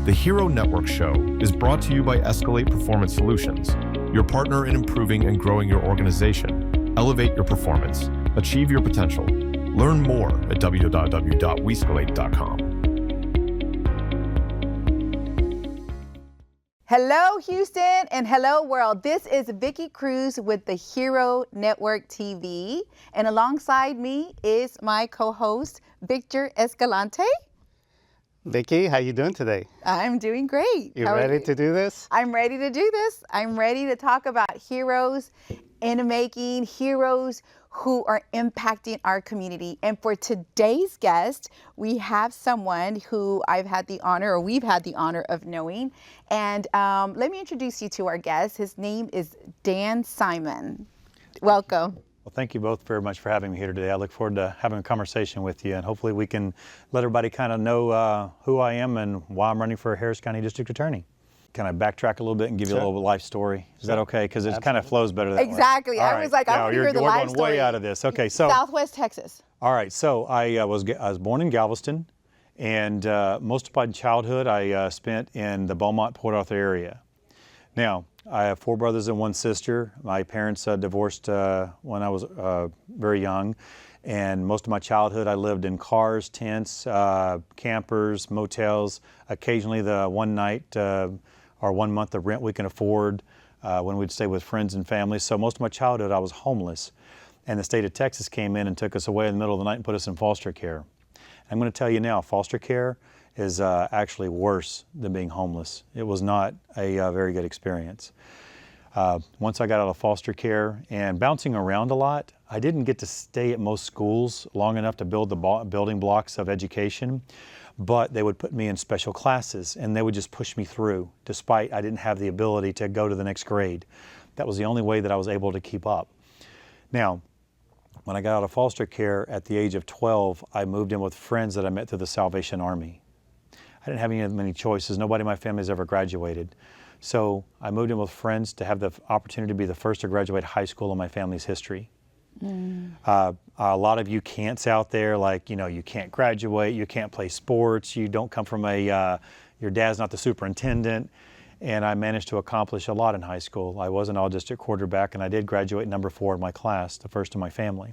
The Hero Network Show is brought to you by Escalate Performance Solutions, your partner in improving and growing your organization. Elevate your performance. Achieve your potential. Learn more at www.wescalate.com. Hello, Houston, and hello, world. This is Vicki Cruz with the Hero Network TV, and alongside me is my co-host, Victor Escalante. Vicki, how you doing today? I'm doing great. You ready to do this? I'm ready to do this. I'm ready to talk about heroes in the making, heroes who are impacting our community. And for today's guest, we have someone who we've had the honor of knowing. And let me introduce you to our guest. His name is Dan Simon. Welcome. Well, thank you both very much for having me here today. I look forward to having a conversation with you, and hopefully we can let everybody kind of know who I am and why I'm running for Harris County District Attorney. Can I backtrack a little bit and give you a little life story? Is that okay? Because it kind of flows better that way. Exactly. I was like, I want to hear the life story. We're going way out of this. Okay, so Southwest Texas. All right, so I was born in Galveston, and most of my childhood I spent in the Beaumont-Port Arthur area. Now, I have 4 brothers and 1 sister. My parents divorced when I was very young, and most of my childhood I lived in cars, tents, campers, motels, occasionally the one night or 1 month of rent we can afford when we'd stay with friends and family. So most of my childhood I was homeless, and the state of Texas came in and took us away in the middle of the night and put us in foster care. I'm going to tell you now, foster care is actually worse than being homeless. It was not a very good experience. Once I got out of foster care and bouncing around a lot, I didn't get to stay at most schools long enough to build the building blocks of education, but they would put me in special classes and they would just push me through despite I didn't have the ability to go to the next grade. That was the only way that I was able to keep up. Now, when I got out of foster care at the age of 12, I moved in with friends that I met through the Salvation Army. I didn't have many choices. Nobody in my family has ever graduated. So I moved in with friends to have the opportunity to be the first to graduate high school in my family's history. A lot of you can'ts out there, like, you know, you can't graduate, you can't play sports, you don't come from your dad's not the superintendent. And I managed to accomplish a lot in high school. I was an all-district quarterback, and I did graduate number 4 in my class, the first in my family.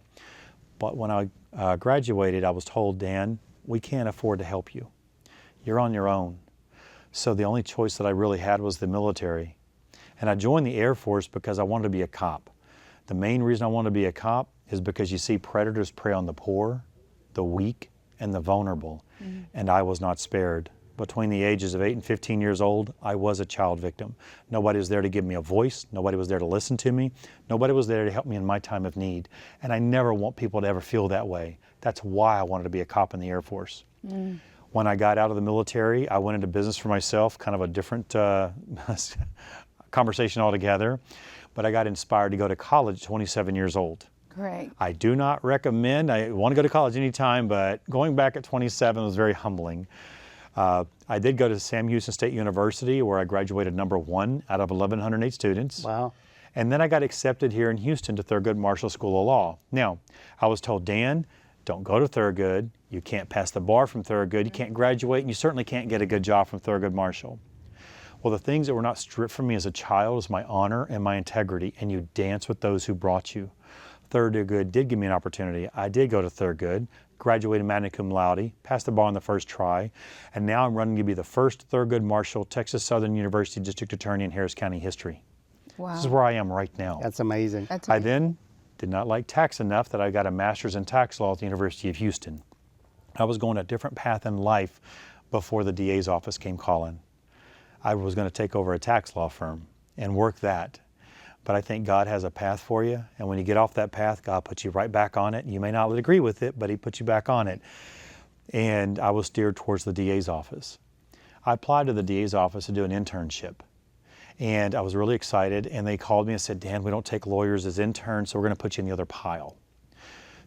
But when I graduated, I was told, Dan, we can't afford to help you. You're on your own. So the only choice that I really had was the military. And I joined the Air Force because I wanted to be a cop. The main reason I wanted to be a cop is because you see predators prey on the poor, the weak, and the vulnerable. And I was not spared. Between the ages of 8 and 15 years old, I was a child victim. Nobody was there to give me a voice. Nobody was there to listen to me. Nobody was there to help me in my time of need. And I never want people to ever feel that way. That's why I wanted to be a cop in the Air Force. When I got out of the military, I went into business for myself, kind of a different conversation altogether. But I got inspired to go to college at 27 years old. Great. I do not recommend, I want to go to college anytime, but going back at 27 was very humbling. I did go to Sam Houston State University, where I graduated number 1 out of 1,108 students. Wow. And then I got accepted here in Houston to Thurgood Marshall School of Law. Now, I was told, Dan, don't go to Thurgood. You can't pass the bar from Thurgood. You can't graduate, and you certainly can't get a good job from Thurgood Marshall. Well, the things that were not stripped from me as a child is my honor and my integrity, and you dance with those who brought you. Thurgood did give me an opportunity. I did go to Thurgood, graduated magna cum laude, passed the bar on the first try, and now I'm running to be the first Thurgood Marshall Texas Southern University District Attorney in Harris County history. Wow. This is where I am right now. That's amazing. I then did not like tax enough that I got a master's in tax law at the University of Houston. I was going a different path in life before the DA's office came calling. I was going to take over a tax law firm and work that. But I think God has a path for you, and when you get off that path, God puts you right back on it. You may not agree with it, but He puts you back on it. And I was steered towards the DA's office. I applied to the DA's office to do an internship. And I was really excited, and they called me and said, Dan, we don't take lawyers as interns, so we're going to put you in the other pile.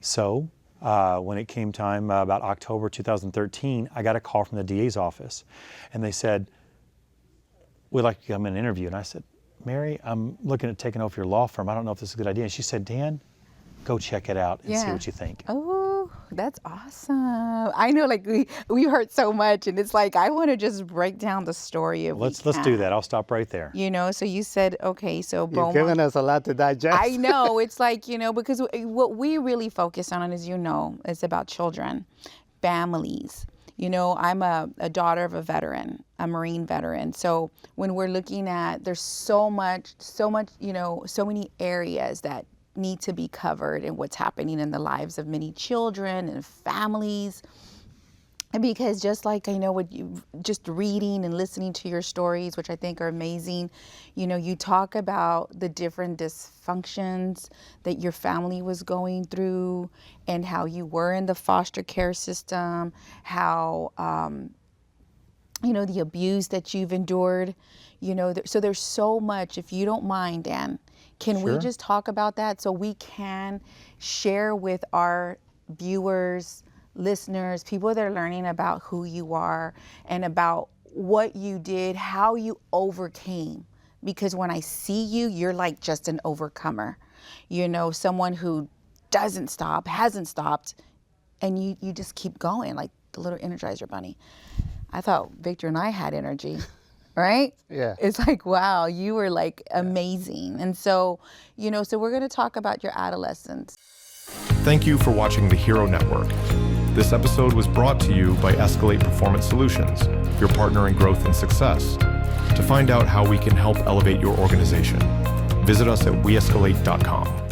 So when it came time about October 2013, I got a call from the DA's office, and they said, we'd like you to come in and interview. And I said, Mary, I'm looking at taking over your law firm. I don't know if this is a good idea. And she said, Dan, go check it out and see what you think. Oh, That's awesome. I know, like we heard so much, and it's like I want to just break down the story of. Let's do that. I'll stop right there. You know, so you said, okay, so You've Beaumont. given us a lot to digest. I know. It's like, you know, because what we really focus on, as you know, is about children, families. You know, I'm a daughter of a veteran, a Marine veteran. So when we're looking at, there's so much, you know, so many areas that need to be covered and what's happening in the lives of many children and families. And because just like I know what you just reading and listening to your stories, which I think are amazing, you know, you talk about the different dysfunctions that your family was going through and how you were in the foster care system, how, you know, the abuse that you've endured, you know, so there's so much. If you don't mind, Dan, can we Sure. just talk about that so we can share with our viewers, listeners, people that are learning about who you are and about what you did, how you overcame? Because when I see you, you're like just an overcomer, you know, someone who doesn't stop, hasn't stopped, and you just keep going like the little Energizer bunny. I thought Victor and I had energy. Right? Yeah. It's like, wow, you were like amazing. And so, you know, so we're going to talk about your adolescence. Thank you for watching the Hero Network. This episode was brought to you by Escalate Performance Solutions, your partner in growth and success. To find out how we can help elevate your organization, visit us at weescalate.com.